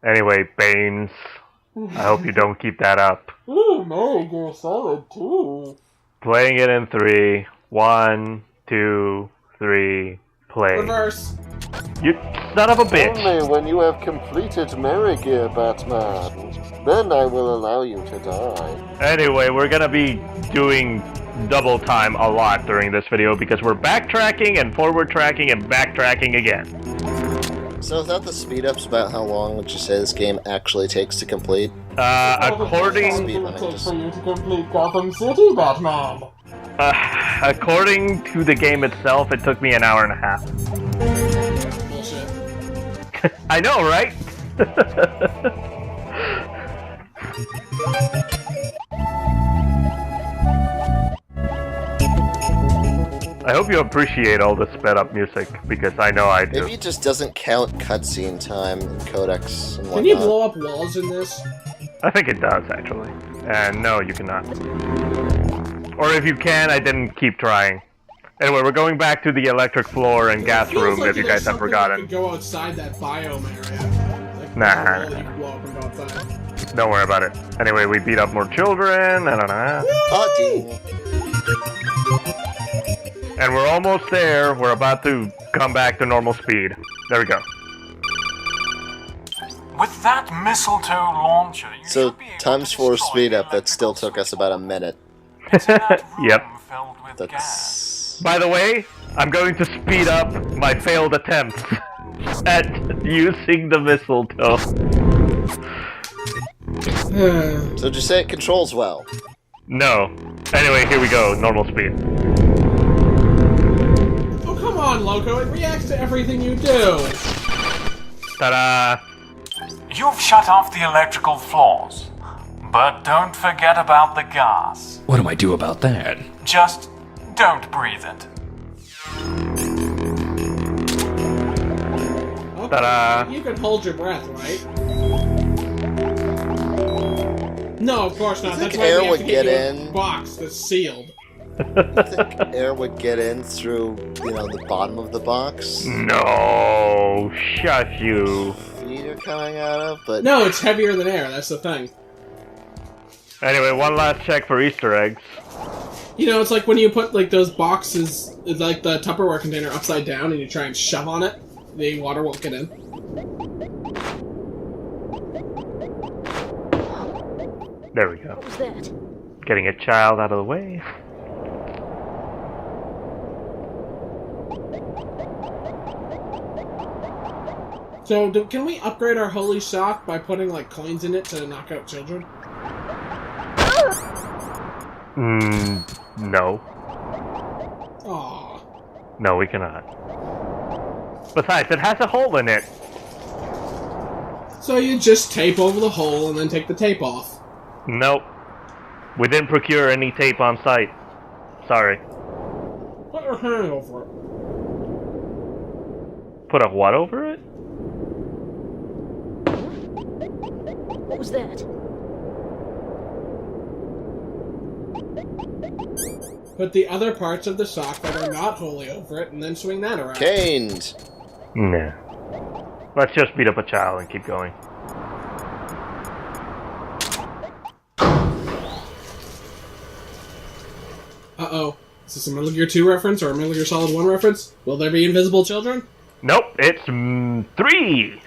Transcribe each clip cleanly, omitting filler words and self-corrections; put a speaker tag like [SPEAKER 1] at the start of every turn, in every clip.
[SPEAKER 1] Anyway, Baines, I hope you don't keep that up.
[SPEAKER 2] Ooh, Metal Gear Solid 2.
[SPEAKER 1] Playing it in 3. 1, 2, 3, play.
[SPEAKER 2] Reverse.
[SPEAKER 1] You son of a bitch.
[SPEAKER 3] Only when you have completed Metal Gear, Batman. Then I will allow you to die.
[SPEAKER 1] Anyway, we're gonna be doing double time a lot during this video because we're backtracking and forward tracking and backtracking again.
[SPEAKER 3] So is that the speed ups about how long would you say this game actually takes to complete?
[SPEAKER 1] According
[SPEAKER 2] for you to complete Gotham City, Batman.
[SPEAKER 1] According to the game itself, it took me an hour and a half.
[SPEAKER 2] Bullshit.
[SPEAKER 1] I know, right? I hope you appreciate all the sped up music, because I know I do.
[SPEAKER 3] Maybe it just doesn't count cutscene time and codecs and whatnot.
[SPEAKER 2] Can you blow up walls in this?
[SPEAKER 1] I think it does, actually. And no, you cannot. Or if you can, I didn't keep trying. Anyway, we're going back to the electric floor and gas room, if you guys have forgotten.
[SPEAKER 2] Go outside that biome area. Like,
[SPEAKER 1] Nah.
[SPEAKER 2] you can blow up and go outside.
[SPEAKER 1] Don't worry about it. Anyway, we beat up more children, and we're almost there. We're about to come back to normal speed. There we go.
[SPEAKER 4] With that mistletoe launcher, you
[SPEAKER 3] So,
[SPEAKER 4] should be able
[SPEAKER 3] times
[SPEAKER 4] to
[SPEAKER 3] 4
[SPEAKER 4] destroy
[SPEAKER 3] speed
[SPEAKER 4] the
[SPEAKER 3] up, that still took us about a minute.
[SPEAKER 4] It's in that room
[SPEAKER 1] Yep.
[SPEAKER 4] filled with gas.
[SPEAKER 3] That's...
[SPEAKER 1] By the way, I'm going to speed up my failed attempts at using the mistletoe.
[SPEAKER 3] So did you say it controls well?
[SPEAKER 1] No. Anyway, here we go. Normal speed.
[SPEAKER 2] Oh, come on, Loco. It reacts to everything you do.
[SPEAKER 1] Ta-da!
[SPEAKER 4] You've shut off the electrical flaws. But don't forget about the gas.
[SPEAKER 5] What do I do about that?
[SPEAKER 4] Just don't breathe it.
[SPEAKER 2] Okay,
[SPEAKER 1] Ta-da.
[SPEAKER 2] you can hold your breath, right? No, of course not.
[SPEAKER 3] You think
[SPEAKER 2] That's why
[SPEAKER 3] air
[SPEAKER 2] we have
[SPEAKER 3] would
[SPEAKER 2] to
[SPEAKER 3] get
[SPEAKER 2] get you a
[SPEAKER 3] in?
[SPEAKER 2] box that's sealed.
[SPEAKER 3] I think air would get in through, the bottom of the box.
[SPEAKER 1] No, shush you.
[SPEAKER 3] Feet are coming out of, but...
[SPEAKER 2] No, it's heavier than air. That's the thing.
[SPEAKER 1] Anyway, one last check for Easter eggs.
[SPEAKER 2] You know, it's like when you put like those boxes, like the Tupperware container, upside down, and you try and shove on it. The water won't get in.
[SPEAKER 1] There we go.
[SPEAKER 6] What was that?
[SPEAKER 1] Getting a child out of the way.
[SPEAKER 2] So, can we upgrade our holy sock by putting like coins in it to knock out children?
[SPEAKER 1] No.
[SPEAKER 2] Aww.
[SPEAKER 1] No, we cannot. Besides, it has a hole in it.
[SPEAKER 2] So you just tape over the hole and then take the tape off.
[SPEAKER 1] Nope. We didn't procure any tape on site. Sorry.
[SPEAKER 2] Put your hand over it.
[SPEAKER 1] Put a what over it?
[SPEAKER 6] What was that?
[SPEAKER 2] Put the other parts of the sock that are not wholly over it, and then swing that around.
[SPEAKER 3] Caned!
[SPEAKER 1] Nah. Let's just beat up a child and keep going.
[SPEAKER 2] Uh-oh. Is this a Metal Gear 2 reference or a Metal Gear Solid 1 reference? Will there be invisible children?
[SPEAKER 1] Nope, it's 3!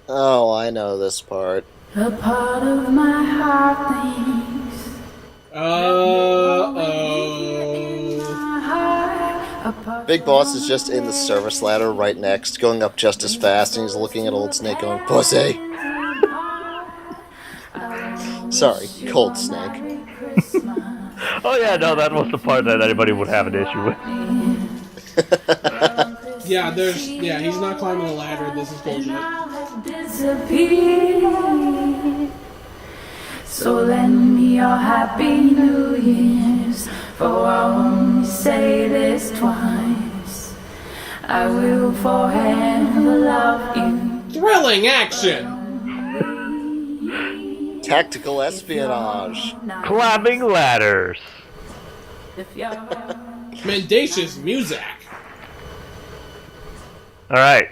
[SPEAKER 3] Oh, I know this part.
[SPEAKER 7] A part of my heart thinks.
[SPEAKER 3] Big Boss is just in the service ladder right next, going up just as fast, and he's looking at Old Snake going, "Pussy!" Sorry, Cold Snake.
[SPEAKER 1] Oh yeah, no, that was the part that anybody would have an issue with.
[SPEAKER 2] Yeah, he's not climbing a ladder, this is bullshit.
[SPEAKER 7] Disappear. So lend me your happy New Year's, for I only say this twice. I will forever love you.
[SPEAKER 2] Thrilling action!
[SPEAKER 3] Tactical espionage.
[SPEAKER 1] Climbing ladders.
[SPEAKER 2] Mendacious music!
[SPEAKER 1] Alright.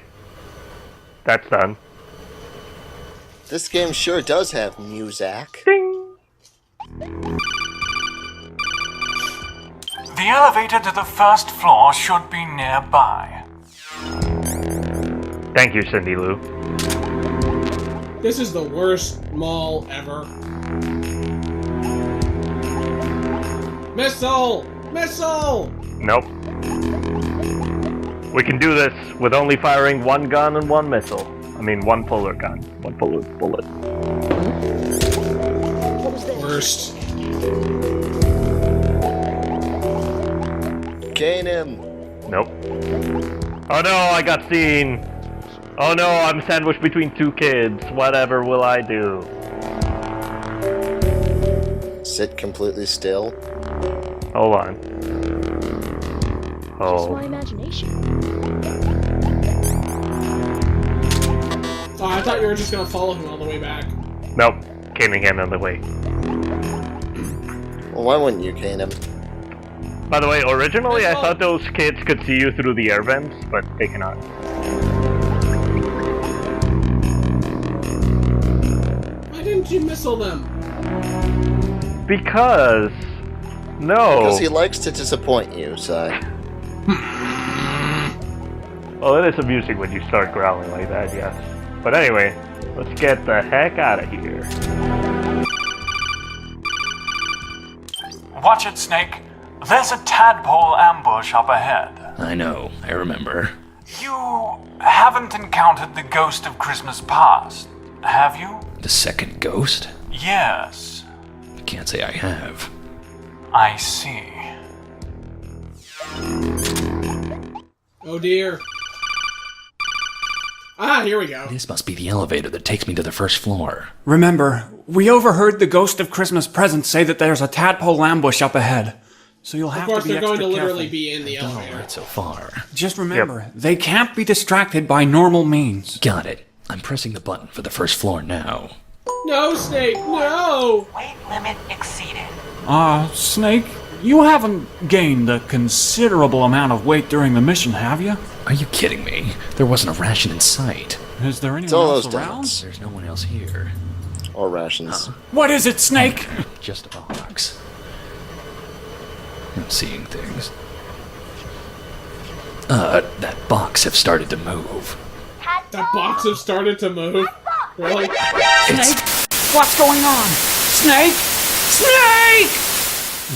[SPEAKER 1] That's done.
[SPEAKER 3] This game sure does have music.
[SPEAKER 1] Ding!
[SPEAKER 4] The elevator to the first floor should be nearby.
[SPEAKER 1] Thank you, Cindy Lou.
[SPEAKER 2] This is the worst mall ever. Missile! Missile!
[SPEAKER 1] Nope. We can do this with only firing one gun and one missile. I mean, one polar gun. One polar bullet.
[SPEAKER 6] What was that?
[SPEAKER 2] Worst.
[SPEAKER 3] Cane him.
[SPEAKER 1] Nope. Oh no, I got seen. Oh no, I'm sandwiched between two kids. Whatever will I do?
[SPEAKER 3] Sit completely still.
[SPEAKER 1] Hold on.
[SPEAKER 6] Just
[SPEAKER 1] Oh.
[SPEAKER 6] my imagination.
[SPEAKER 2] Oh, I thought you were just gonna follow him all the way back.
[SPEAKER 1] Nope. Caning him on the way.
[SPEAKER 3] Well, why wouldn't you cane him?
[SPEAKER 1] By the way, originally I thought those kids could see you through the air vents, but they cannot.
[SPEAKER 2] Why didn't you missile them?
[SPEAKER 1] Because... No.
[SPEAKER 3] Because he likes to disappoint you, Sigh.
[SPEAKER 1] Well, it is amusing when you start growling like that, yes. But anyway, let's get the heck out of here.
[SPEAKER 4] Watch it, Snake. There's a tadpole ambush up ahead.
[SPEAKER 5] I know, I remember.
[SPEAKER 4] You haven't encountered the ghost of Christmas past, have you?
[SPEAKER 5] The second ghost?
[SPEAKER 4] Yes,
[SPEAKER 5] I can't say I have.
[SPEAKER 4] I see.
[SPEAKER 2] Oh dear. Ah, here we go.
[SPEAKER 5] This must be the elevator that takes me to the first floor.
[SPEAKER 8] Remember, we overheard the ghost of Christmas present say that there's a tadpole ambush up ahead. So you'll
[SPEAKER 2] Of
[SPEAKER 8] have
[SPEAKER 2] course,
[SPEAKER 8] to be
[SPEAKER 2] they're going
[SPEAKER 8] extra
[SPEAKER 2] to literally
[SPEAKER 8] careful.
[SPEAKER 2] be in the
[SPEAKER 5] All
[SPEAKER 2] elevator.
[SPEAKER 5] right so far.
[SPEAKER 8] Just remember, they can't be distracted by normal means.
[SPEAKER 5] Got it. I'm pressing the button for the first floor now.
[SPEAKER 2] No, Snake, no!
[SPEAKER 9] Weight limit exceeded.
[SPEAKER 8] Snake, you haven't gained a considerable amount of weight during the mission, have you?
[SPEAKER 5] Are you kidding me? There wasn't a ration in sight.
[SPEAKER 8] Is there anyone
[SPEAKER 3] all
[SPEAKER 8] else
[SPEAKER 3] those
[SPEAKER 8] around?
[SPEAKER 3] donuts.
[SPEAKER 5] There's no one else here.
[SPEAKER 3] Or rations.
[SPEAKER 8] What is it, Snake?
[SPEAKER 5] Just a box. I'm seeing things. That box have started to move.
[SPEAKER 2] That box has started to move. Really?
[SPEAKER 8] Snake? What's going on? Snake? Snake!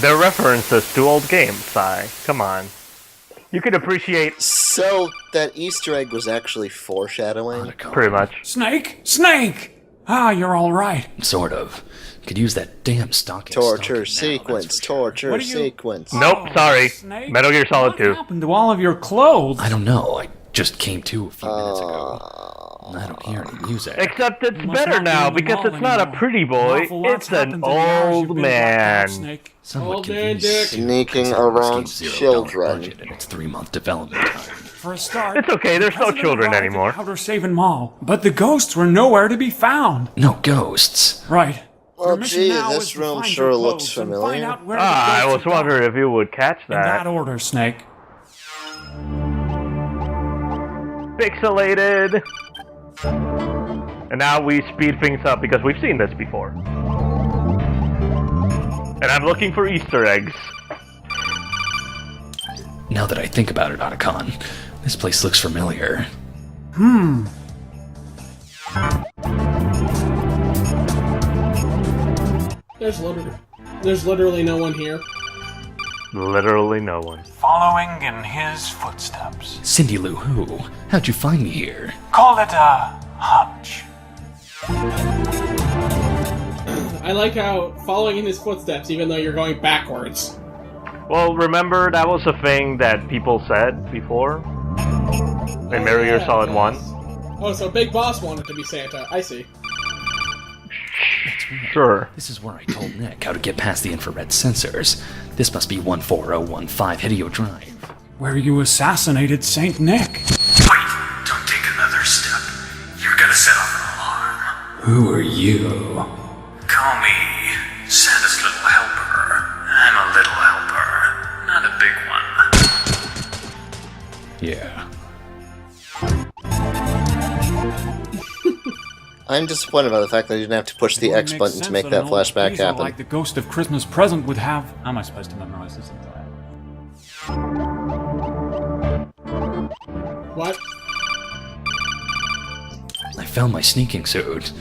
[SPEAKER 1] They're references to old games, Sigh. Come on. You can appreciate
[SPEAKER 3] So, that Easter egg was actually foreshadowing?
[SPEAKER 1] pretty much.
[SPEAKER 8] Snake? Snake! Ah, you're all right.
[SPEAKER 5] Sort of. Could use that damn stocking.
[SPEAKER 3] Torture
[SPEAKER 5] stocking now,
[SPEAKER 3] sequence,
[SPEAKER 5] that's for sure.
[SPEAKER 3] torture
[SPEAKER 8] What do you-
[SPEAKER 3] sequence.
[SPEAKER 1] Nope, sorry.
[SPEAKER 8] Snake?
[SPEAKER 1] Metal Gear Solid
[SPEAKER 8] What
[SPEAKER 1] 2.
[SPEAKER 8] happened to all of your clothes?
[SPEAKER 5] I don't know. I just came to a few minutes ago. I don't hear any music.
[SPEAKER 1] Except it's
[SPEAKER 8] You must
[SPEAKER 1] better
[SPEAKER 8] not be
[SPEAKER 1] now
[SPEAKER 8] in the
[SPEAKER 1] because
[SPEAKER 8] mall
[SPEAKER 1] it's not a
[SPEAKER 8] anymore.
[SPEAKER 1] pretty
[SPEAKER 8] An
[SPEAKER 1] boy,
[SPEAKER 8] awful lot's
[SPEAKER 1] it's an
[SPEAKER 8] happened in the hours you've
[SPEAKER 1] old
[SPEAKER 8] been locked up,
[SPEAKER 1] man.
[SPEAKER 8] Snake.
[SPEAKER 5] Somewhat
[SPEAKER 2] Old man
[SPEAKER 5] convenient.
[SPEAKER 2] dick.
[SPEAKER 3] Sneaking
[SPEAKER 5] Considering this
[SPEAKER 3] around
[SPEAKER 5] game's $0
[SPEAKER 3] children.
[SPEAKER 5] budget and its 3-month development time.
[SPEAKER 8] For a start,
[SPEAKER 1] It's okay, there's no
[SPEAKER 8] President
[SPEAKER 1] children
[SPEAKER 8] arrived
[SPEAKER 1] anymore.
[SPEAKER 8] at Outer Savin Mall, but the ghosts were nowhere to be found.
[SPEAKER 5] No ghosts.
[SPEAKER 8] Right.
[SPEAKER 3] Well,
[SPEAKER 8] Your mission
[SPEAKER 3] gee,
[SPEAKER 8] now
[SPEAKER 3] this
[SPEAKER 8] is to
[SPEAKER 3] room
[SPEAKER 8] find
[SPEAKER 3] sure
[SPEAKER 8] your
[SPEAKER 3] looks
[SPEAKER 8] clothes and
[SPEAKER 3] familiar.
[SPEAKER 8] find out where the
[SPEAKER 1] Ah, I
[SPEAKER 8] ghosts
[SPEAKER 1] was
[SPEAKER 8] have gone.
[SPEAKER 1] wondering if you would catch
[SPEAKER 8] In that
[SPEAKER 1] that.
[SPEAKER 8] order, Snake.
[SPEAKER 1] Pixelated! And now we speed things up because we've seen this before. And I'm looking for Easter eggs.
[SPEAKER 5] Now that I think about it, Otacon, this place looks familiar.
[SPEAKER 2] There's literally no one here.
[SPEAKER 1] Literally no one.
[SPEAKER 4] Following in his footsteps.
[SPEAKER 5] Cindy Lou Who? How'd you find me here?
[SPEAKER 4] Call it a hunch.
[SPEAKER 2] I like how following in his footsteps, even though you're going backwards.
[SPEAKER 1] Well, remember that was a thing that people said before? In Metal Gear Solid 1?
[SPEAKER 2] Oh, so Big Boss wanted to be Santa. I see.
[SPEAKER 1] Sure.
[SPEAKER 5] This is where I told Nick how to get past the infrared sensors. This must be 14015 Hideo Drive.
[SPEAKER 8] Where you assassinated Saint Nick.
[SPEAKER 4] Wait, don't take another step. You're gonna set off an alarm.
[SPEAKER 8] Who are you?
[SPEAKER 4] Call me Santa's little helper. I'm a little helper, not a big one.
[SPEAKER 5] Yeah.
[SPEAKER 3] I'm disappointed by the fact that I didn't have to push the X
[SPEAKER 8] Makes
[SPEAKER 3] button
[SPEAKER 8] sense
[SPEAKER 3] to make
[SPEAKER 8] an
[SPEAKER 3] that
[SPEAKER 8] old
[SPEAKER 3] flashback
[SPEAKER 8] diesel
[SPEAKER 3] happen.
[SPEAKER 8] Like the Ghost of Christmas Present would have. How am I supposed to memorize this entire?
[SPEAKER 2] What?
[SPEAKER 5] I found my sneaking suit,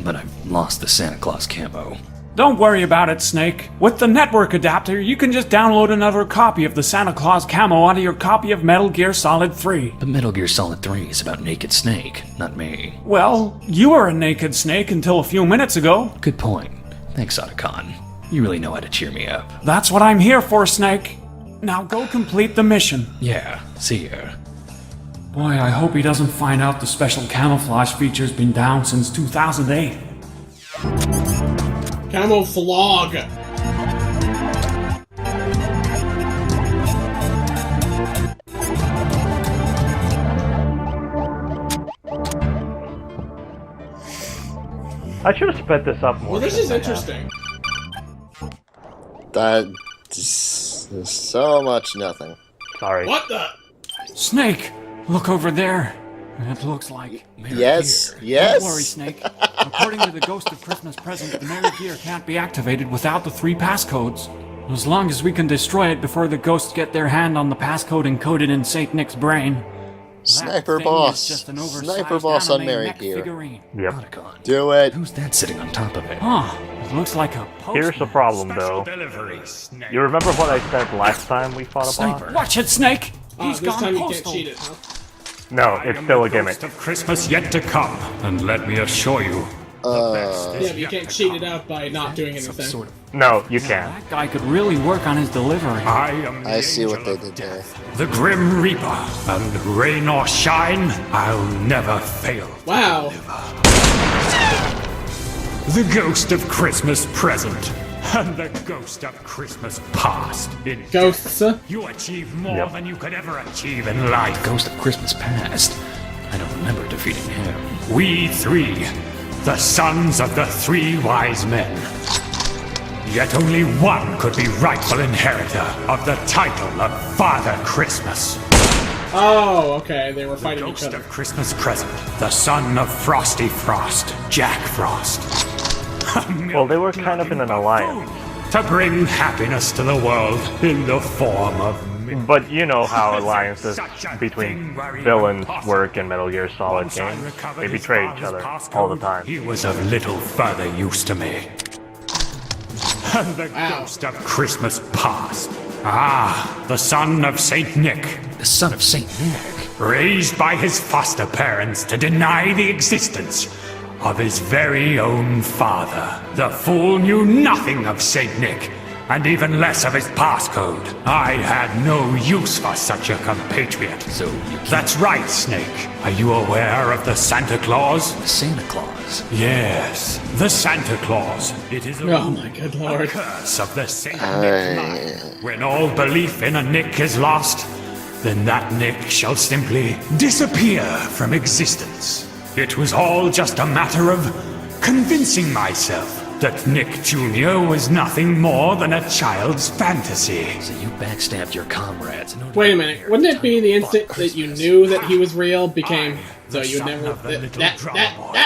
[SPEAKER 5] but I've lost the Santa Claus camo.
[SPEAKER 8] Don't worry about it, Snake. With the network adapter, you can just download another copy of the Santa Claus camo onto your copy of Metal Gear Solid 3.
[SPEAKER 5] But Metal Gear Solid 3 is about Naked Snake, not me.
[SPEAKER 8] Well, you were a naked snake until a few minutes ago.
[SPEAKER 5] Good point. Thanks, Otacon. You really know how to cheer me up.
[SPEAKER 8] That's what I'm here for, Snake. Now go complete the mission.
[SPEAKER 5] Yeah, see ya.
[SPEAKER 8] Boy, I hope he doesn't find out the special camouflage feature's been down since 2008.
[SPEAKER 2] Camouflage.
[SPEAKER 1] I should have sped this up more.
[SPEAKER 2] Well, this is
[SPEAKER 1] shouldn't I have?
[SPEAKER 2] interesting.
[SPEAKER 3] That is so much nothing.
[SPEAKER 1] Sorry.
[SPEAKER 2] What the?
[SPEAKER 8] Snake, look over there. It looks like...
[SPEAKER 3] Yes,
[SPEAKER 8] Don't
[SPEAKER 3] yes.
[SPEAKER 8] worry, Snake. According to the Ghost of Christmas Present, the Merry Gear can't be activated without the 3 passcodes. As long as we can destroy it before the ghosts get their hand on the passcode encoded in Saint Nick's brain.
[SPEAKER 3] Sniper
[SPEAKER 8] That thing
[SPEAKER 3] boss.
[SPEAKER 8] is just an oversized
[SPEAKER 3] Sniper boss on
[SPEAKER 8] anime
[SPEAKER 3] Merry
[SPEAKER 8] mech
[SPEAKER 3] Gear.
[SPEAKER 8] figurine.
[SPEAKER 1] Yep.
[SPEAKER 5] Otacon.
[SPEAKER 3] Do it.
[SPEAKER 5] Who's that sitting on top of it?
[SPEAKER 8] Huh, it looks like a postman.
[SPEAKER 1] Here's the problem, though.
[SPEAKER 4] Delivery, Snake.
[SPEAKER 1] You remember what I said last time we fought a boss?
[SPEAKER 5] Sniper.
[SPEAKER 8] Watch it, Snake! He's
[SPEAKER 2] This
[SPEAKER 8] gone
[SPEAKER 2] time you can't
[SPEAKER 8] postal.
[SPEAKER 2] cheat it, huh?
[SPEAKER 1] No, it's still a gimmick.
[SPEAKER 4] Ghost of Christmas yet to come, and let me assure you, the best
[SPEAKER 2] Yeah,
[SPEAKER 4] is
[SPEAKER 2] but you
[SPEAKER 4] yet
[SPEAKER 2] can't
[SPEAKER 4] to
[SPEAKER 2] cheat
[SPEAKER 4] come.
[SPEAKER 2] it out by not doing anything.
[SPEAKER 5] Sort of.
[SPEAKER 1] No, you can't.
[SPEAKER 8] That guy could really work on his delivery.
[SPEAKER 4] I am the
[SPEAKER 3] I see what
[SPEAKER 4] angel
[SPEAKER 3] they
[SPEAKER 4] of
[SPEAKER 3] did there.
[SPEAKER 4] death, the Grim Reaper, and rain or shine, I'll never fail.
[SPEAKER 2] Wow.
[SPEAKER 4] The Ghost of Christmas Present, and the Ghost of Christmas Past. In
[SPEAKER 2] Ghosts.
[SPEAKER 4] you achieve more
[SPEAKER 1] Yep.
[SPEAKER 4] than you could ever achieve in life.
[SPEAKER 5] Ghost of Christmas Past. I don't remember defeating him.
[SPEAKER 4] We 3, the sons of the 3 wise men. Yet only one could be rightful inheritor of the title of Father Christmas.
[SPEAKER 2] Oh, okay. They were fighting each
[SPEAKER 4] Ghost
[SPEAKER 2] other.
[SPEAKER 4] of Christmas Present, the son of Frosty Frost, Jack Frost.
[SPEAKER 1] Well, they were kind of in an alliance.
[SPEAKER 4] To bring happiness to the world in the form of myth.
[SPEAKER 1] But you know how alliances
[SPEAKER 4] Such a
[SPEAKER 1] between
[SPEAKER 4] thing were even
[SPEAKER 1] villains
[SPEAKER 4] possible.
[SPEAKER 1] work in Metal Gear Solid
[SPEAKER 4] Once I
[SPEAKER 1] games.
[SPEAKER 4] recovered
[SPEAKER 1] They
[SPEAKER 4] his
[SPEAKER 1] betray each
[SPEAKER 4] father's
[SPEAKER 1] other
[SPEAKER 4] passcode,
[SPEAKER 1] all the time.
[SPEAKER 4] He was of little further use to me. And the
[SPEAKER 2] Wow.
[SPEAKER 4] Ghost of Christmas Past. Ah, the son of Saint Nick.
[SPEAKER 5] The son of Saint Nick.
[SPEAKER 4] Raised by his foster parents to deny the existence of his very own father. The fool knew nothing of Saint Nick, and even less of his passcode. I had no use for such a compatriot.
[SPEAKER 5] So you
[SPEAKER 4] That's right, Snake. Are you aware of the Santa Claus?
[SPEAKER 5] the Santa Claus.
[SPEAKER 4] Yes, the Santa Claus. It is a
[SPEAKER 2] Oh my good lord.
[SPEAKER 4] curse of the Saint Nick line. When all belief in a Nick is lost, then that Nick shall simply disappear from existence. It was all just a matter of convincing myself that Nick Jr. was nothing more than a child's fantasy.
[SPEAKER 5] So you backstabbed your comrades. in order
[SPEAKER 2] Wait a
[SPEAKER 5] to
[SPEAKER 2] minute.
[SPEAKER 5] inherit
[SPEAKER 2] Wouldn't it be the
[SPEAKER 5] Fuck
[SPEAKER 2] instant that you
[SPEAKER 5] Christmas.
[SPEAKER 2] knew that he was real became so
[SPEAKER 4] The
[SPEAKER 2] you
[SPEAKER 4] son
[SPEAKER 2] never
[SPEAKER 4] of the little
[SPEAKER 2] that
[SPEAKER 4] drummer boy.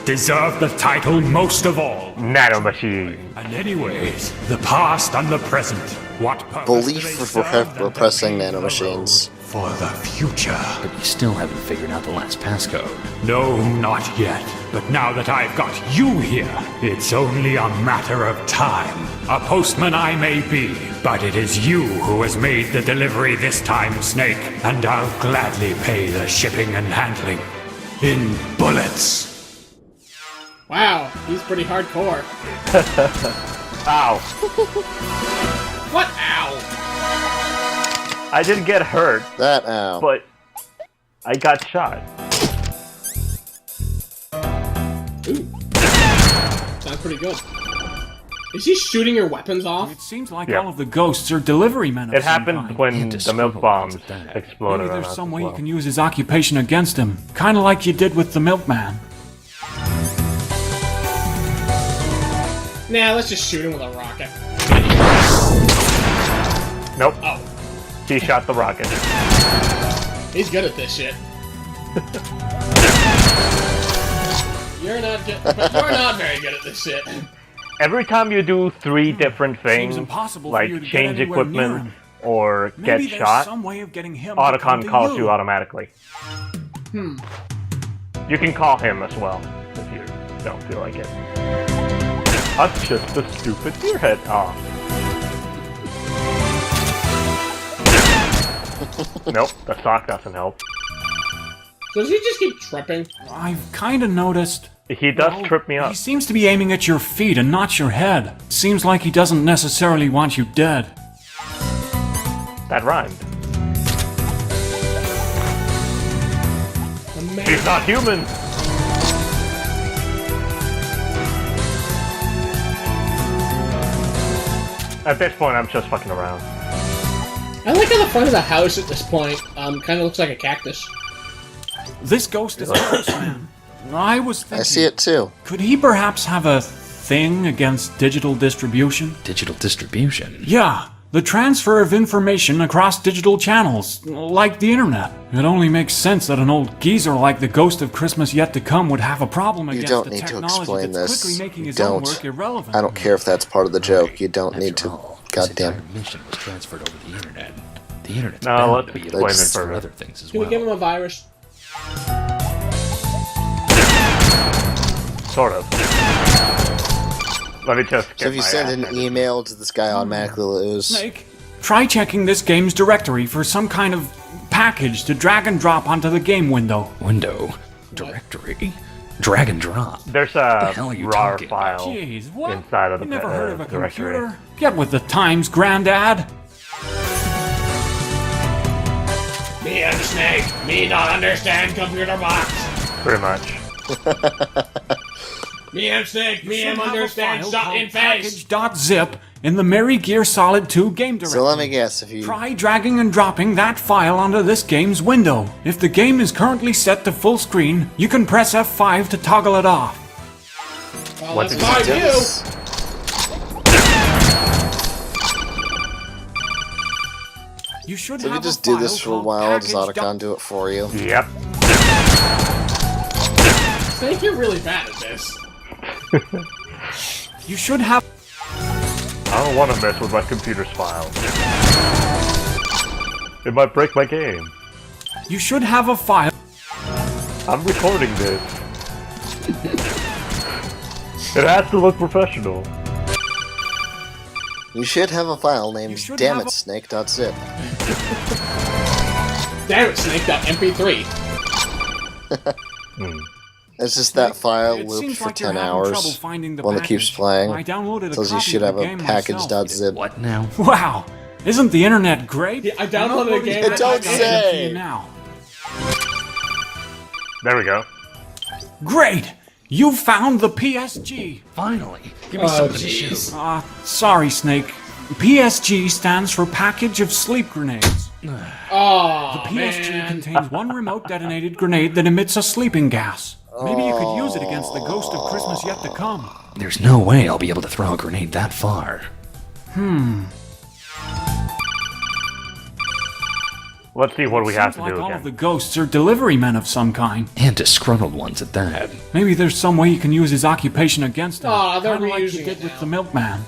[SPEAKER 4] Deserve the title most of all.
[SPEAKER 1] Nano Machine.
[SPEAKER 4] And anyways, the past and the present. What purpose
[SPEAKER 3] Belief
[SPEAKER 4] do they
[SPEAKER 3] for
[SPEAKER 4] serve than
[SPEAKER 3] repressing
[SPEAKER 4] to pave the
[SPEAKER 3] nanomachines.
[SPEAKER 4] road for the future?
[SPEAKER 5] But you still haven't figured out the last passcode.
[SPEAKER 4] No, not yet. But now that I've got you here, it's only a matter of time. A postman I may be, but it is you who has made the delivery this time, Snake, and I'll gladly pay the shipping and handling in bullets.
[SPEAKER 2] Wow, he's pretty hardcore.
[SPEAKER 1] Ow.
[SPEAKER 2] What? Ow!
[SPEAKER 1] I didn't get hurt,
[SPEAKER 3] That ow.
[SPEAKER 1] but I got shot.
[SPEAKER 2] Sounds pretty good. Is he shooting your weapons off?
[SPEAKER 8] It seems like
[SPEAKER 1] Yeah.
[SPEAKER 8] all of the ghosts are delivery men of
[SPEAKER 1] It
[SPEAKER 8] some
[SPEAKER 1] happened
[SPEAKER 8] kind.
[SPEAKER 1] when
[SPEAKER 5] Can't
[SPEAKER 1] the
[SPEAKER 5] just
[SPEAKER 1] milk
[SPEAKER 5] scribble
[SPEAKER 1] bombs
[SPEAKER 5] lines at that.
[SPEAKER 1] exploded
[SPEAKER 8] Maybe
[SPEAKER 1] on
[SPEAKER 8] there's
[SPEAKER 1] us
[SPEAKER 8] some
[SPEAKER 1] as
[SPEAKER 8] way
[SPEAKER 1] well.
[SPEAKER 8] you can use his occupation against him. Kinda like you did with the milkman.
[SPEAKER 2] Nah, let's just shoot him with a rocket.
[SPEAKER 1] Nope.
[SPEAKER 2] Oh,
[SPEAKER 1] He shot the rocket.
[SPEAKER 2] he's good at this shit. You're not good, but you're not very good at this shit.
[SPEAKER 1] Every time you do 3 different things,
[SPEAKER 8] impossible for
[SPEAKER 1] like
[SPEAKER 8] you to get
[SPEAKER 1] change
[SPEAKER 8] anywhere near
[SPEAKER 1] equipment
[SPEAKER 8] him.
[SPEAKER 1] or
[SPEAKER 8] Maybe
[SPEAKER 1] get
[SPEAKER 8] there's
[SPEAKER 1] shot,
[SPEAKER 8] some way of getting him to come
[SPEAKER 1] Otacon
[SPEAKER 8] to
[SPEAKER 1] calls you automatically.
[SPEAKER 2] Hmm.
[SPEAKER 1] You can call him as well, if you don't feel like it. That's just a stupid deerhead. Oh. Nope, the sock doesn't help.
[SPEAKER 2] So does he just keep tripping?
[SPEAKER 8] I've kind of noticed.
[SPEAKER 1] He does trip me up.
[SPEAKER 8] He seems to be aiming at your feet and not your head. Seems like he doesn't necessarily want you dead.
[SPEAKER 1] That rhymed. He's not human! At this point, I'm just fucking around.
[SPEAKER 2] I like how the front of the house at this point kind of looks like a cactus.
[SPEAKER 8] This ghost is a ghost man. I was thinking,
[SPEAKER 3] I see it too.
[SPEAKER 8] could he perhaps have a thing against digital distribution?
[SPEAKER 5] Digital distribution?
[SPEAKER 8] Yeah, the transfer of information across digital channels, like the internet. It only makes sense that an old geezer like the Ghost of Christmas Yet to Come would have a problem
[SPEAKER 3] You
[SPEAKER 8] against
[SPEAKER 3] don't
[SPEAKER 8] the
[SPEAKER 3] need to
[SPEAKER 8] technology
[SPEAKER 3] explain
[SPEAKER 8] that's quickly
[SPEAKER 3] this.
[SPEAKER 8] making
[SPEAKER 3] You
[SPEAKER 8] his own
[SPEAKER 3] don't.
[SPEAKER 8] work irrelevant.
[SPEAKER 3] I don't care if that's part of the joke. You don't need
[SPEAKER 5] After
[SPEAKER 3] to.
[SPEAKER 5] all, this
[SPEAKER 3] Goddamn.
[SPEAKER 5] entire mission was transferred over the internet. The internet's
[SPEAKER 1] No,
[SPEAKER 5] bound
[SPEAKER 1] let's
[SPEAKER 5] to be
[SPEAKER 1] explain it
[SPEAKER 5] used for
[SPEAKER 1] further.
[SPEAKER 5] other things as
[SPEAKER 2] Can
[SPEAKER 5] well.
[SPEAKER 2] we give him a virus?
[SPEAKER 1] Sort of. Let me just get
[SPEAKER 3] So if you
[SPEAKER 1] my
[SPEAKER 3] send
[SPEAKER 1] ass
[SPEAKER 3] an
[SPEAKER 1] in.
[SPEAKER 3] email, does this guy automatically lose?
[SPEAKER 8] Snake, try checking this game's directory for some kind of package to drag and drop onto the game window.
[SPEAKER 5] Window. Directory. Drag and drop.
[SPEAKER 1] There's
[SPEAKER 5] The
[SPEAKER 1] a
[SPEAKER 5] hell are you
[SPEAKER 1] RAR
[SPEAKER 5] talking about?
[SPEAKER 1] file
[SPEAKER 8] Jeez, what?
[SPEAKER 1] inside of the
[SPEAKER 8] You never heard of a
[SPEAKER 1] directory.
[SPEAKER 8] computer? Get with the times, Grandad.
[SPEAKER 2] Me and Snake, me not understand computer box.
[SPEAKER 1] Pretty much.
[SPEAKER 2] Me and Snake, me
[SPEAKER 8] Should
[SPEAKER 2] and
[SPEAKER 8] have a
[SPEAKER 2] understand
[SPEAKER 8] file
[SPEAKER 2] shot
[SPEAKER 8] called
[SPEAKER 2] in face.
[SPEAKER 8] package.zip in the Merry Gear Solid 2 game directory.
[SPEAKER 3] So let me guess, if you
[SPEAKER 8] Try dragging and dropping that file onto this game's window. If the game is currently set to full screen, you can press F5 to toggle it off.
[SPEAKER 2] Well,
[SPEAKER 1] What
[SPEAKER 2] that's
[SPEAKER 1] did
[SPEAKER 2] my
[SPEAKER 1] you
[SPEAKER 2] view.
[SPEAKER 3] Yes.
[SPEAKER 8] You should
[SPEAKER 3] So if
[SPEAKER 8] have
[SPEAKER 3] you just
[SPEAKER 8] a
[SPEAKER 3] do this
[SPEAKER 8] file
[SPEAKER 3] for a
[SPEAKER 8] called
[SPEAKER 3] while, does
[SPEAKER 8] package
[SPEAKER 3] Otacon do it for you?
[SPEAKER 1] Yep.
[SPEAKER 2] Snake, you're really bad at this.
[SPEAKER 8] You should have
[SPEAKER 1] I don't want to mess with my computer's files. It might break my game.
[SPEAKER 8] You should have a file.
[SPEAKER 1] I'm recording this. It has to look professional.
[SPEAKER 3] You should have a file named
[SPEAKER 8] should have a-
[SPEAKER 3] dammitsnake.zip.
[SPEAKER 2] Damn it, Snake.mp3.
[SPEAKER 3] It's just that file
[SPEAKER 8] It
[SPEAKER 3] looped
[SPEAKER 8] seems
[SPEAKER 3] for
[SPEAKER 8] like you're
[SPEAKER 3] 10
[SPEAKER 8] having
[SPEAKER 3] hours.
[SPEAKER 8] trouble finding the
[SPEAKER 3] One that
[SPEAKER 8] package.
[SPEAKER 3] keeps playing.
[SPEAKER 8] I downloaded a
[SPEAKER 3] Tells you
[SPEAKER 8] copy
[SPEAKER 3] should
[SPEAKER 8] of
[SPEAKER 3] have
[SPEAKER 8] the
[SPEAKER 3] a
[SPEAKER 8] game myself.
[SPEAKER 3] package.zip.
[SPEAKER 5] What now?
[SPEAKER 8] Wow, isn't the internet great?
[SPEAKER 2] Yeah, I downloaded a game.
[SPEAKER 3] It don't
[SPEAKER 8] I'll
[SPEAKER 3] say.
[SPEAKER 8] give it to you now.
[SPEAKER 1] There we go.
[SPEAKER 8] Great! You found the PSG.
[SPEAKER 5] Finally. Give me something to shoot.
[SPEAKER 8] Sorry, Snake. PSG stands for Package of Sleep Grenades.
[SPEAKER 2] Oh,
[SPEAKER 8] PSG
[SPEAKER 2] man.
[SPEAKER 8] contains one remote detonated grenade that emits a sleeping gas. Maybe you could use it against the Ghost of Christmas Yet to Come.
[SPEAKER 5] There's no way I'll be able to throw a grenade that far.
[SPEAKER 1] Let's see what we have
[SPEAKER 8] Seems
[SPEAKER 1] to
[SPEAKER 8] like
[SPEAKER 1] do
[SPEAKER 8] all
[SPEAKER 1] again.
[SPEAKER 8] of the ghosts are delivery men of some kind.
[SPEAKER 5] And disgruntled ones at that.
[SPEAKER 8] Maybe there's some way you can use his occupation against him.
[SPEAKER 2] Aw, they're
[SPEAKER 8] Kinda like you
[SPEAKER 2] reusing
[SPEAKER 8] did
[SPEAKER 2] it
[SPEAKER 8] with
[SPEAKER 2] now.
[SPEAKER 8] the milkman.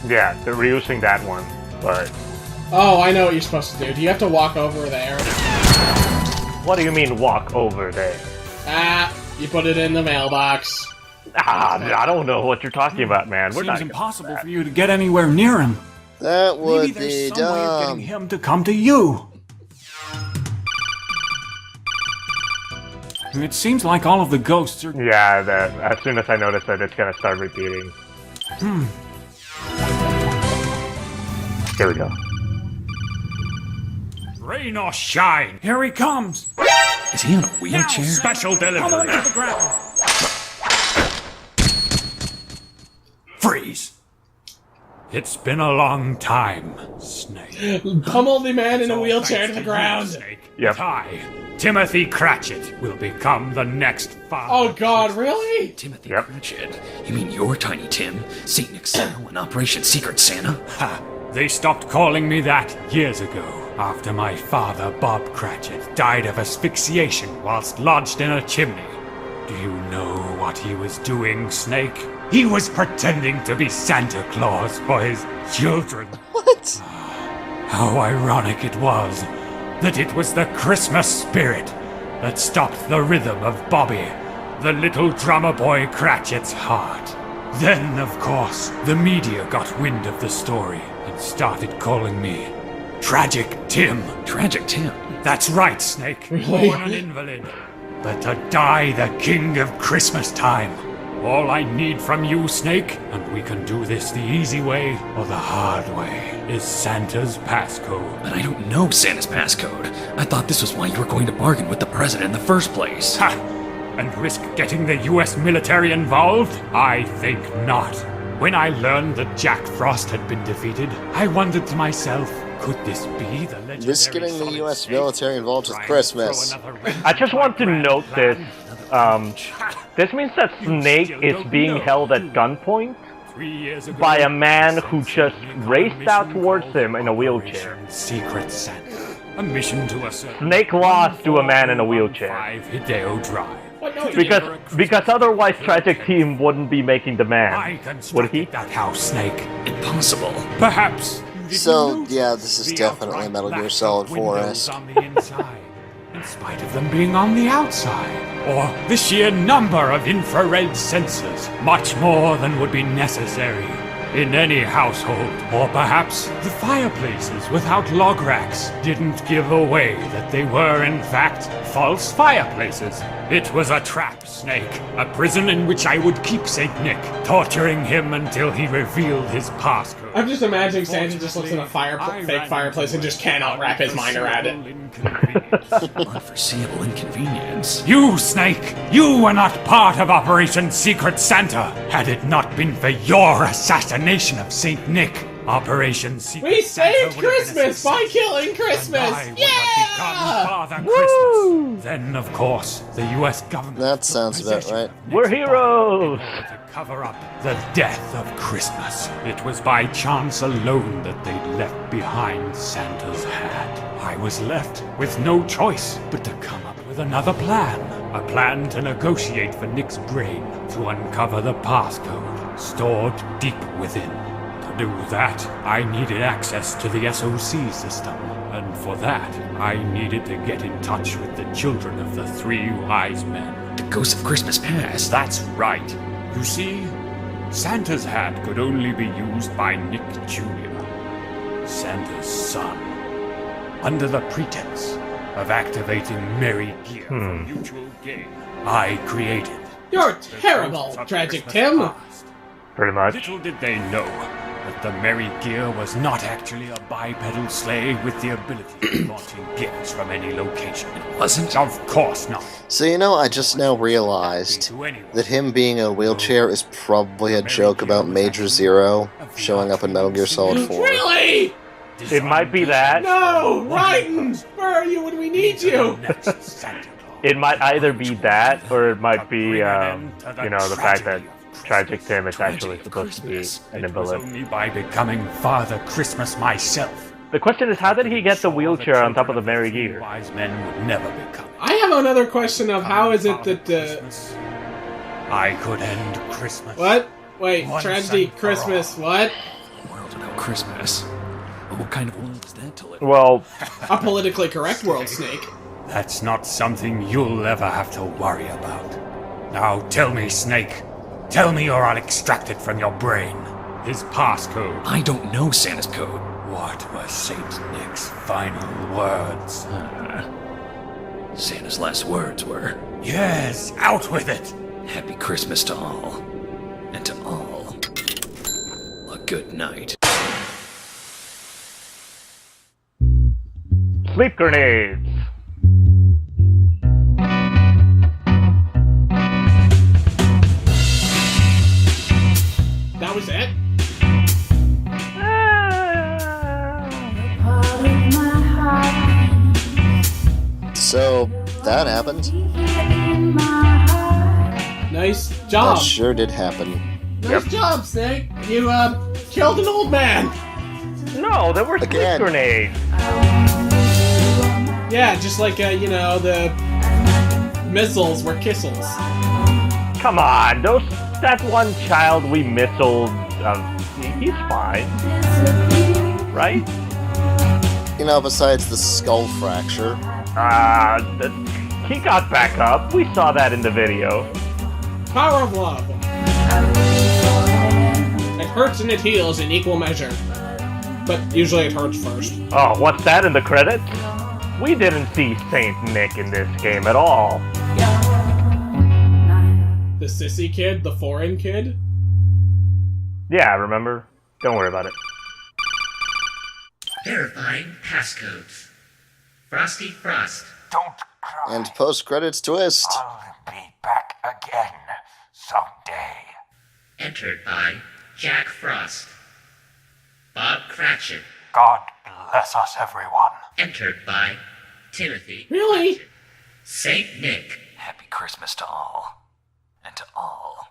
[SPEAKER 1] Yeah, they're reusing that one, but
[SPEAKER 2] Oh, I know what you're supposed to do. Do you have to walk over there?
[SPEAKER 1] what do you mean walk over there?
[SPEAKER 2] You put it in the mailbox.
[SPEAKER 1] I don't know what you're talking about, man. We're
[SPEAKER 8] Seems
[SPEAKER 1] not
[SPEAKER 8] impossible for you to get anywhere near him.
[SPEAKER 3] That
[SPEAKER 8] Maybe
[SPEAKER 3] would
[SPEAKER 8] there's
[SPEAKER 3] be
[SPEAKER 8] some way of getting
[SPEAKER 3] dumb.
[SPEAKER 8] him to come to you. It seems like all of the ghosts are.
[SPEAKER 1] Yeah, that as soon as I notice that, it's gonna start repeating. Here we go.
[SPEAKER 4] Rain or shine.
[SPEAKER 8] Here he comes!
[SPEAKER 5] Is he in a wheelchair?
[SPEAKER 4] Special
[SPEAKER 8] Come on
[SPEAKER 4] delivery.
[SPEAKER 8] to the ground! Freeze! It's been a long time, Snake.
[SPEAKER 2] Pummel the man in a
[SPEAKER 4] So
[SPEAKER 2] wheelchair to
[SPEAKER 4] thanks
[SPEAKER 2] the ground.
[SPEAKER 4] you, Snake,
[SPEAKER 1] Yep.
[SPEAKER 4] that I, Timothy Cratchit, will become the next father.
[SPEAKER 2] Oh god, really?
[SPEAKER 5] Timothy
[SPEAKER 1] Yep.
[SPEAKER 5] Cratchit. You mean you're Tiny Tim? Saint Nick Santa and Operation Secret Santa?
[SPEAKER 4] Ha! They stopped calling me that years ago. after my father, Bob Cratchit, died of asphyxiation whilst lodged in a chimney. Do you know what he was doing, Snake? He was pretending to be Santa Claus for his children.
[SPEAKER 3] What?
[SPEAKER 4] How ironic it was that it was the Christmas spirit that stopped the rhythm of Bobby, the little drummer boy Cratchit's heart. Then, of course, the media got wind of the story and started calling me Tragic Tim.
[SPEAKER 5] Tragic Tim?
[SPEAKER 4] That's right, Snake. Born an invalid, but to die the king of Christmas time. All I need from you, Snake, and we can do this the easy way or the hard way, is Santa's passcode.
[SPEAKER 5] But I don't know Santa's passcode. I thought this was why you were going to bargain with the president in the first place.
[SPEAKER 4] Ha! And risk getting the US military involved? I think not. When I learned that Jack Frost had been defeated, I wondered to myself, could this be the legendary
[SPEAKER 3] Risk getting the
[SPEAKER 4] Solid
[SPEAKER 3] US
[SPEAKER 4] Snake?
[SPEAKER 3] military involved with
[SPEAKER 4] Try and
[SPEAKER 3] Christmas.
[SPEAKER 4] throw another wrench
[SPEAKER 1] I just
[SPEAKER 4] in
[SPEAKER 1] want to
[SPEAKER 4] my
[SPEAKER 1] note this.
[SPEAKER 4] plan.
[SPEAKER 1] This means that Snake is being held at gunpoint
[SPEAKER 4] 3 years ago,
[SPEAKER 1] by a man who
[SPEAKER 4] I
[SPEAKER 1] just
[SPEAKER 4] started
[SPEAKER 1] raced
[SPEAKER 4] mission
[SPEAKER 1] out towards
[SPEAKER 4] called
[SPEAKER 1] him in a wheelchair.
[SPEAKER 4] Operation Secret Santa. A mission to a certain
[SPEAKER 1] Snake lost to a man in a wheelchair.
[SPEAKER 4] 5 Hideo Drive.
[SPEAKER 2] What? No,
[SPEAKER 1] Because otherwise Tragic Team wouldn't be making the
[SPEAKER 4] I
[SPEAKER 1] man. Would he?
[SPEAKER 4] constructed that house, Snake.
[SPEAKER 5] Impossible.
[SPEAKER 4] Perhaps. you didn't
[SPEAKER 3] So,
[SPEAKER 4] notice
[SPEAKER 3] yeah, this is
[SPEAKER 4] the
[SPEAKER 3] definitely
[SPEAKER 4] upright
[SPEAKER 3] Metal Gear
[SPEAKER 4] lack of
[SPEAKER 3] Solid
[SPEAKER 4] windows
[SPEAKER 3] 4-esque.
[SPEAKER 4] on the inside, in spite of them being on the outside. Or the sheer number of infrared sensors, much more than would be necessary in any household. Or perhaps the fireplaces without log racks didn't give away that they were in fact false fireplaces. It was a trap, Snake. A prison in which I would keep St. Nick, torturing him until he revealed his passcode.
[SPEAKER 2] I'm just imagining Santa just looks at a fake fireplace and just cannot wrap his mind around it.
[SPEAKER 5] Unforeseeable inconvenience.
[SPEAKER 4] You, Snake! You were not part of Operation Secret Santa! Had it not been for your assassination of St. Nick, Operation Secret
[SPEAKER 2] We
[SPEAKER 4] Santa
[SPEAKER 2] saved
[SPEAKER 4] would have been a
[SPEAKER 2] Christmas by
[SPEAKER 4] success.
[SPEAKER 2] killing
[SPEAKER 4] And
[SPEAKER 2] Christmas!
[SPEAKER 4] I would have become Father Christmas. Then, of course, the U.S. government
[SPEAKER 3] That
[SPEAKER 4] took
[SPEAKER 3] sounds about
[SPEAKER 4] possession
[SPEAKER 3] right.
[SPEAKER 4] of Nick's
[SPEAKER 1] We're
[SPEAKER 4] body
[SPEAKER 1] heroes!
[SPEAKER 4] in order to cover up the death of Christmas. It was by chance alone that they'd left behind Santa's hat. I was left with no choice but to come up with another plan. A plan to negotiate for Nick's brain to uncover the passcode stored deep within. To do that, I needed access to the SOC system. And for that, I needed to get in touch with the children of the 3 wise men.
[SPEAKER 5] The ghost of Christmas past.
[SPEAKER 4] That's right. You see, Santa's hat could only be used by Nick Jr., Santa's son, under the pretense of activating Merry Gear for mutual gain. I created.
[SPEAKER 2] You're terrible,
[SPEAKER 4] Ghosts of
[SPEAKER 2] Tragic
[SPEAKER 4] Christmas
[SPEAKER 2] Tim.
[SPEAKER 4] Past.
[SPEAKER 1] Pretty much.
[SPEAKER 4] Little did they know that the Merry Gear was not actually a bipedal sleigh with the ability of launching gifts from any location.
[SPEAKER 5] It wasn't?
[SPEAKER 4] Of course not.
[SPEAKER 3] So, you know, I just now realized that him being in a wheelchair is probably a joke about Major Zero showing up in Metal Gear Solid 4.
[SPEAKER 2] Really?
[SPEAKER 1] It might be that.
[SPEAKER 2] No! Raiden! Where are you when we need you?
[SPEAKER 1] It might either be that, or it might be, you know, the fact that Tragic Tim is actually supposed to be an
[SPEAKER 4] It was
[SPEAKER 1] invalid.
[SPEAKER 4] only by becoming Father Christmas myself.
[SPEAKER 1] The question is, how did he get the wheelchair on top of the Merry Gear?
[SPEAKER 4] Wise men would never become.
[SPEAKER 2] I have another question of how is it that,
[SPEAKER 4] Christmas, I could end Christmas.
[SPEAKER 2] What? Wait,
[SPEAKER 4] Once
[SPEAKER 2] tragedy,
[SPEAKER 4] and for
[SPEAKER 2] Christmas, what?
[SPEAKER 5] A world without Christmas. But what kind of world is that to live in?
[SPEAKER 1] Well,
[SPEAKER 2] A politically correct world, Snake.
[SPEAKER 4] That's not something you'll ever have to worry about. Now tell me, Snake. Tell me or I'll extract it from your brain. His passcode.
[SPEAKER 5] I don't know Santa's code.
[SPEAKER 4] What were Saint Nick's final words?
[SPEAKER 5] Santa's last words were,
[SPEAKER 4] Yes, out with it!
[SPEAKER 5] Happy Christmas to all. And to all, a good night.
[SPEAKER 1] sleep grenades!
[SPEAKER 2] That was it?
[SPEAKER 7] Part of my heart
[SPEAKER 3] So, that happened.
[SPEAKER 7] in my heart.
[SPEAKER 2] Nice
[SPEAKER 3] That
[SPEAKER 2] job.
[SPEAKER 3] sure did happen.
[SPEAKER 2] Nice job, Snake. You, killed an old man.
[SPEAKER 1] No, there were sleep
[SPEAKER 3] Again.
[SPEAKER 1] grenades!
[SPEAKER 7] I
[SPEAKER 2] Yeah, just like, you know, the missiles were kissels.
[SPEAKER 1] Come on, that one child we missiled, he's fine. Right?
[SPEAKER 3] You know, besides the skull fracture.
[SPEAKER 1] He got back up. We saw that in the video.
[SPEAKER 2] Power of love. It hurts and it heals in equal measure. But usually it hurts first.
[SPEAKER 1] Oh, what's that in the credits? We didn't see Saint Nick in this game at all.
[SPEAKER 2] The sissy kid? The foreign kid?
[SPEAKER 1] Yeah, remember? Don't worry about it.
[SPEAKER 9] Verifying passcodes. Frosty Frost.
[SPEAKER 10] Don't cry.
[SPEAKER 3] And post-credits twist.
[SPEAKER 10] I'll be back again someday.
[SPEAKER 9] Entered by Jack Frost. Bob Cratchit.
[SPEAKER 10] God bless us, everyone.
[SPEAKER 9] Entered by Timothy.
[SPEAKER 2] Really?
[SPEAKER 9] Saint Nick.
[SPEAKER 5] Happy Christmas to all. And to all,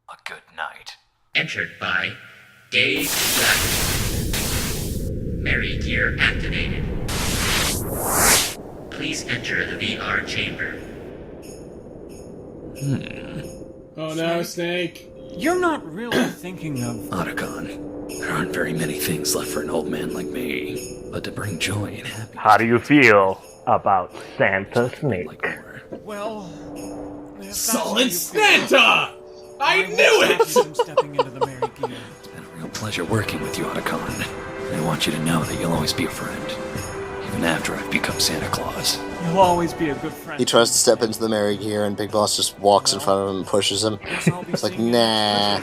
[SPEAKER 5] a good night.
[SPEAKER 9] Entered by Dave Black. Merry Gear activated. Please enter the VR chamber.
[SPEAKER 2] Oh no, Snake.
[SPEAKER 8] You're not really thinking of...
[SPEAKER 5] Otacon, there aren't very many things left for an old man like me, but to bring joy and happiness.
[SPEAKER 1] How do you feel about Santa Snake?
[SPEAKER 5] Like more.
[SPEAKER 8] Well...
[SPEAKER 2] Solid Santa! I knew it!
[SPEAKER 8] Stepping into the Mary Gear.
[SPEAKER 5] It's been a real pleasure working with you, Otacon. I want you to know that you'll always be a friend, even after I've become Santa Claus.
[SPEAKER 8] You'll always be a good friend.
[SPEAKER 3] He tries to step into the Mary Gear, and Big Boss just walks in front of him and pushes him. It's like, nah.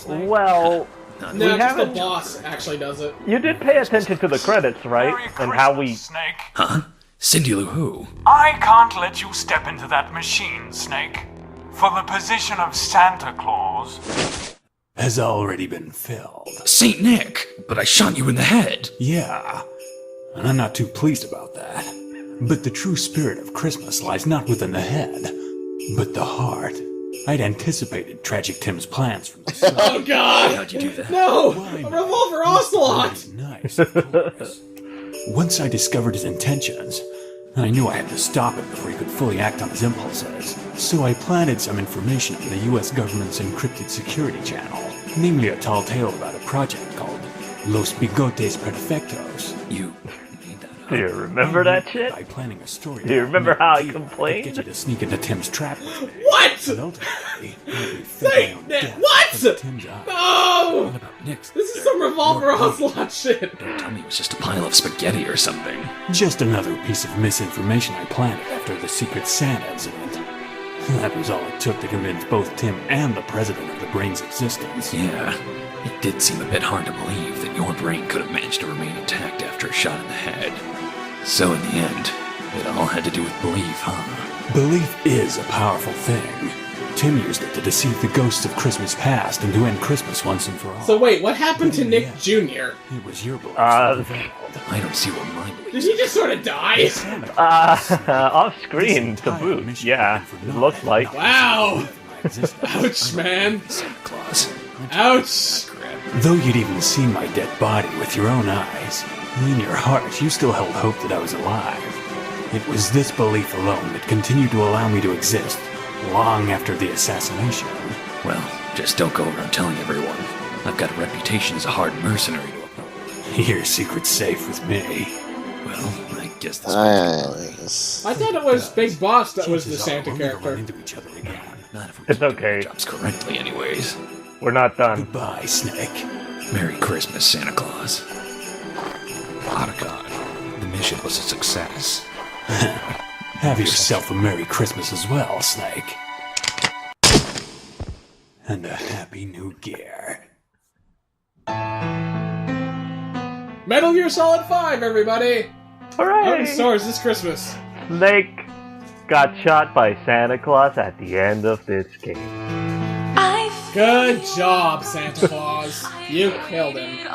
[SPEAKER 1] Well,
[SPEAKER 2] No,
[SPEAKER 1] we
[SPEAKER 2] just the
[SPEAKER 1] haven't.
[SPEAKER 2] boss actually does it.
[SPEAKER 1] You did pay attention to the credits, right?
[SPEAKER 8] Merry
[SPEAKER 1] And how we.
[SPEAKER 8] Christmas, Snake.
[SPEAKER 5] Huh? Cindy Lou Who?
[SPEAKER 8] I can't let you step into that machine, Snake. For the position of Santa Claus has already been filled.
[SPEAKER 5] Saint Nick! But I shot you in the head!
[SPEAKER 8] Yeah, and I'm not too pleased about that. But the true spirit of Christmas lies not within the head, but the heart. I'd anticipated Tragic Tim's plans from the start.
[SPEAKER 2] Oh god!
[SPEAKER 5] How'd you do that?
[SPEAKER 2] No!
[SPEAKER 8] Why
[SPEAKER 2] A
[SPEAKER 8] not?
[SPEAKER 2] revolver ocelot!
[SPEAKER 8] Nice, of course. Once I discovered his intentions, I knew I had to stop him before he could fully act on his impulses. So I planted some information on the US government's encrypted security channel, namely a tall tale about a project called Los Bigotes Perfectos.
[SPEAKER 5] You made that up.
[SPEAKER 1] Do you remember that shit?
[SPEAKER 8] By planning a story.
[SPEAKER 1] Do you
[SPEAKER 8] about
[SPEAKER 1] remember
[SPEAKER 8] Nick
[SPEAKER 1] how I
[SPEAKER 8] Gear that
[SPEAKER 1] complained?
[SPEAKER 8] Get you to sneak into Tim's trap with me.
[SPEAKER 2] What?
[SPEAKER 8] But ultimately, I'd be
[SPEAKER 2] Say
[SPEAKER 8] facing on
[SPEAKER 2] that-
[SPEAKER 8] death
[SPEAKER 2] what?
[SPEAKER 8] from Tim's eyes.
[SPEAKER 2] No!
[SPEAKER 5] What about Nick's?
[SPEAKER 2] This is some revolver ocelot shit.
[SPEAKER 5] Don't tell me it was just a pile of spaghetti or something.
[SPEAKER 8] Just another piece of misinformation I planted after the Secret Santa incident. That was all it took to convince both Tim and the president of the brain's existence.
[SPEAKER 5] Yeah, it did seem a bit hard to believe that your brain could have managed to remain intact after a shot in the head. So in the end, it all had to do with belief, huh?
[SPEAKER 8] Belief is a powerful thing. Tim used it to deceive the ghosts of Christmas past and to end Christmas once and for all.
[SPEAKER 2] So wait, what happened to Nick Jr.?
[SPEAKER 8] It was your belief.
[SPEAKER 5] I don't see what mine
[SPEAKER 2] Did
[SPEAKER 5] believes.
[SPEAKER 2] he just sort of die?
[SPEAKER 1] Off screen to boot. Yeah, it looks like.
[SPEAKER 2] Wow! Ouch, man.
[SPEAKER 5] Santa Claus.
[SPEAKER 2] Ouch!
[SPEAKER 8] Though you'd even seen my dead body with your own eyes, in your heart you still held hope that I was alive. It was this belief alone that continued to allow me to exist, long after the assassination.
[SPEAKER 5] Well, just don't go around telling everyone. I've got a reputation as a hard mercenary to uphold.
[SPEAKER 8] Your secret's safe with me.
[SPEAKER 5] Well, I guess this
[SPEAKER 2] I thought it was Big Boss that was the
[SPEAKER 8] Chances are
[SPEAKER 2] Santa
[SPEAKER 8] we'll never run
[SPEAKER 2] character.
[SPEAKER 8] into each other again.
[SPEAKER 5] Not if we
[SPEAKER 1] It's
[SPEAKER 5] do our
[SPEAKER 1] okay.
[SPEAKER 5] jobs correctly anyways.
[SPEAKER 1] We're not done.
[SPEAKER 8] Goodbye, Snake.
[SPEAKER 5] Merry Christmas, Santa Claus. Otacon, the mission was a success.
[SPEAKER 8] Have yourself a Merry Christmas as well, Snake. And a Happy New Year.
[SPEAKER 2] Metal Gear Solid 5, everybody! Out in
[SPEAKER 1] Hooray!
[SPEAKER 2] stores this Christmas.
[SPEAKER 1] Snake got shot by Santa Claus at the end of this game.
[SPEAKER 2] Good job, Santa Claus. You killed him.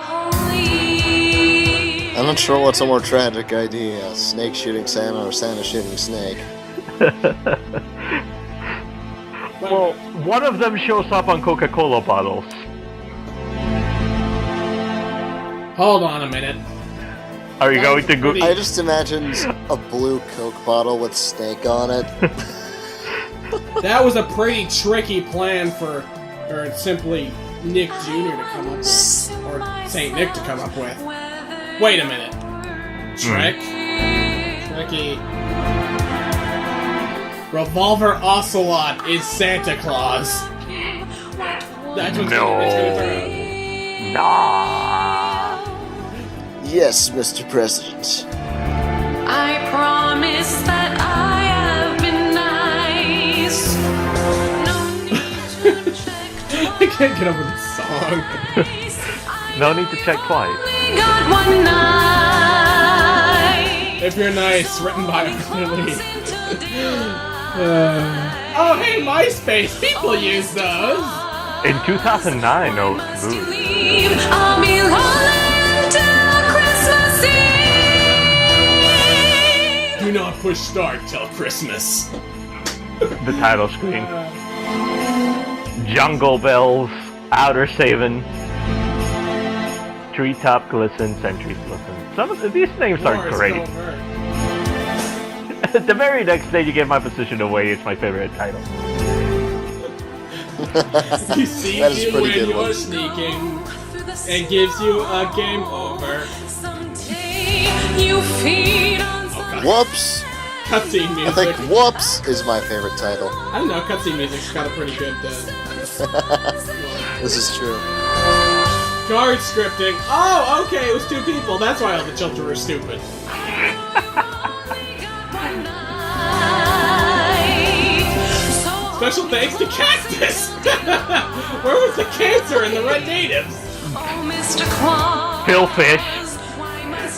[SPEAKER 3] I'm not sure what's a more tragic idea, Snake shooting Santa or Santa shooting Snake.
[SPEAKER 1] Well, one of them shows up on Coca-Cola bottles.
[SPEAKER 2] Hold on a minute.
[SPEAKER 1] Are you going to go?
[SPEAKER 3] I just imagined a blue Coke bottle with Snake on it.
[SPEAKER 2] That was a pretty tricky plan for, or simply Nick Jr. to come up with, or Saint Nick to come up with. Wait a minute. Tricky. Revolver Ocelot is Santa Claus. That's what's gonna turn.
[SPEAKER 1] Nah.
[SPEAKER 3] Yes, Mr. President.
[SPEAKER 7] I promise that I have been nice. No need to check
[SPEAKER 2] I can't get over this song.
[SPEAKER 1] No need to check twice.
[SPEAKER 7] got one night.
[SPEAKER 2] If You're Nice, written by Arthur Lee. Oh, hey, MySpace! People use those!
[SPEAKER 1] In 2009, no. Ooh.
[SPEAKER 7] I'll be lonely till Christmas Eve.
[SPEAKER 2] Do not push start till Christmas.
[SPEAKER 1] The title screen. Jungle Bells, Outer Savin, Treetop Glisten, Sentries Listen. Some of these names are great. The very next day you give my position away, it's my favorite title.
[SPEAKER 2] He sees
[SPEAKER 3] That is
[SPEAKER 2] you
[SPEAKER 3] pretty
[SPEAKER 2] when
[SPEAKER 3] good
[SPEAKER 2] you are
[SPEAKER 3] one.
[SPEAKER 2] sneaking and gives you a game over.
[SPEAKER 7] You feed on
[SPEAKER 3] Whoops!
[SPEAKER 2] Cutscene
[SPEAKER 3] I
[SPEAKER 2] music.
[SPEAKER 3] think Whoops is my favorite title.
[SPEAKER 2] I don't know, cutscene music's got a pretty good
[SPEAKER 3] This is true.
[SPEAKER 2] guard scripting. Oh, okay, it was two people. That's why all the children were stupid. Special thanks to Cactus! Where was the cancer in the red natives?
[SPEAKER 1] Phil Fish.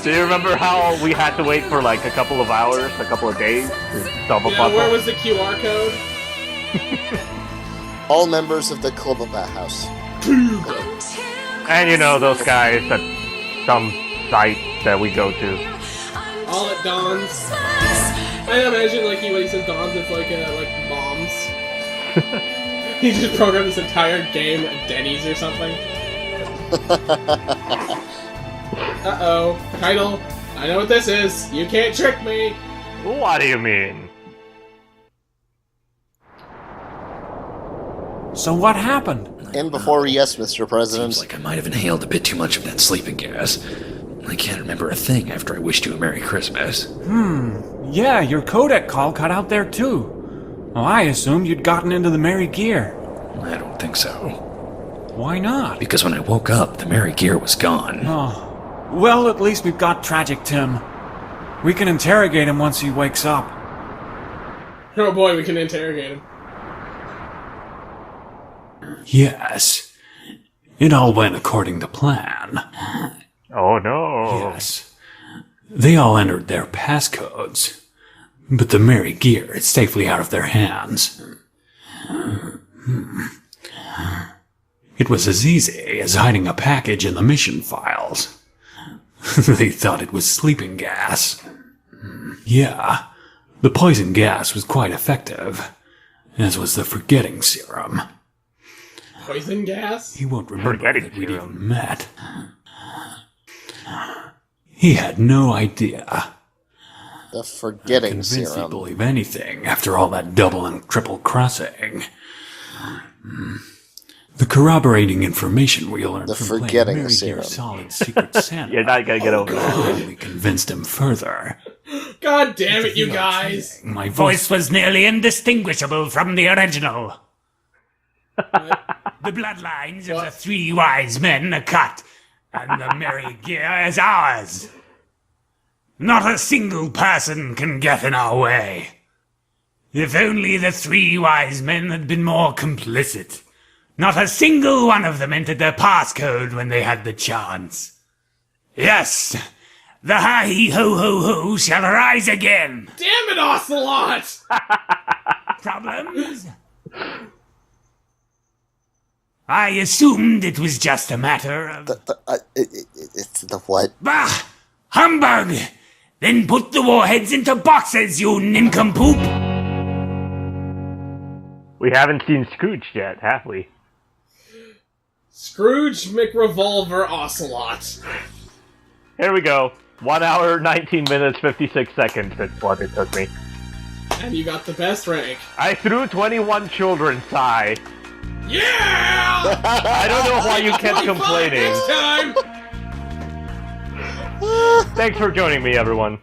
[SPEAKER 1] Do you remember how we had to wait for like a couple of hours, a couple of days to solve a
[SPEAKER 2] Yeah,
[SPEAKER 1] puzzle?
[SPEAKER 2] where was the QR code?
[SPEAKER 3] All members of the Club of That House.
[SPEAKER 1] And you know those guys at some site that we go to.
[SPEAKER 2] All at Dawn's. I imagine like when he says Dawn's, it's like bombs. He just programmed this entire game at Denny's or something. Uh-oh. Title. I know what this is. You can't trick me.
[SPEAKER 1] What do you mean?
[SPEAKER 8] So what happened?
[SPEAKER 3] And before yes, Mr. President.
[SPEAKER 5] Seems like I might have inhaled a bit too much of that sleeping gas. I can't remember a thing after I wished you a Merry Christmas.
[SPEAKER 8] Yeah, your codec call cut out there too. Well, I assumed you'd gotten into the Merry Gear.
[SPEAKER 5] I don't think so.
[SPEAKER 8] Why not?
[SPEAKER 5] Because when I woke up, the Merry Gear was gone.
[SPEAKER 8] Oh. Well, at least we've got Tragic Tim. We can interrogate him once he wakes up.
[SPEAKER 2] Oh boy, we can interrogate him.
[SPEAKER 8] Yes. It all went according to plan.
[SPEAKER 1] Oh no.
[SPEAKER 8] Yes. They all entered their passcodes. But the Merry Gear is safely out of their hands. It was as easy as hiding a package in the mission files. They thought it was sleeping gas. Yeah, the poison gas was quite effective, as was the forgetting serum.
[SPEAKER 2] Poison gas?
[SPEAKER 8] He won't remember
[SPEAKER 1] Forgetting
[SPEAKER 8] that we'd
[SPEAKER 1] serum.
[SPEAKER 8] even met. He had no idea.
[SPEAKER 3] The forgetting
[SPEAKER 8] Convinced he'd
[SPEAKER 3] serum.
[SPEAKER 8] believe anything after all that double and triple crossing. The corroborating information we learned
[SPEAKER 3] The
[SPEAKER 8] from
[SPEAKER 3] forgetting
[SPEAKER 8] playing Mary
[SPEAKER 3] serum.
[SPEAKER 8] Gear's Solid Secret Santa
[SPEAKER 1] You're not gonna get over that.
[SPEAKER 8] only convinced him further.
[SPEAKER 2] God damn it, you guys!
[SPEAKER 8] My voice
[SPEAKER 4] Was nearly indistinguishable from the original. The bloodlines of the three wise men are cut, and the Merry Gear is ours. Not a single person can get in our way. If only the three wise men had been more complicit. Not a single one of them entered their passcode when they had the chance. Yes, the hi-ho-ho-ho shall rise again.
[SPEAKER 2] Damn it, Ocelot!
[SPEAKER 4] Problems? I assumed it was just a matter of...
[SPEAKER 3] It's the what?
[SPEAKER 4] Bah! Humbug! Then put the warheads into boxes, you nincompoop!
[SPEAKER 1] We haven't seen Scrooge yet, have we?
[SPEAKER 2] Scrooge McRevolver Ocelot.
[SPEAKER 1] Here we go. 1 hour, 19 minutes, 56 seconds is what it took me.
[SPEAKER 2] And you got the best rank.
[SPEAKER 1] I threw 21 children, Sigh.
[SPEAKER 2] Yeah!
[SPEAKER 1] I don't know why you kept
[SPEAKER 2] 25
[SPEAKER 1] complaining.
[SPEAKER 2] Next time!
[SPEAKER 1] Thanks for joining me, everyone.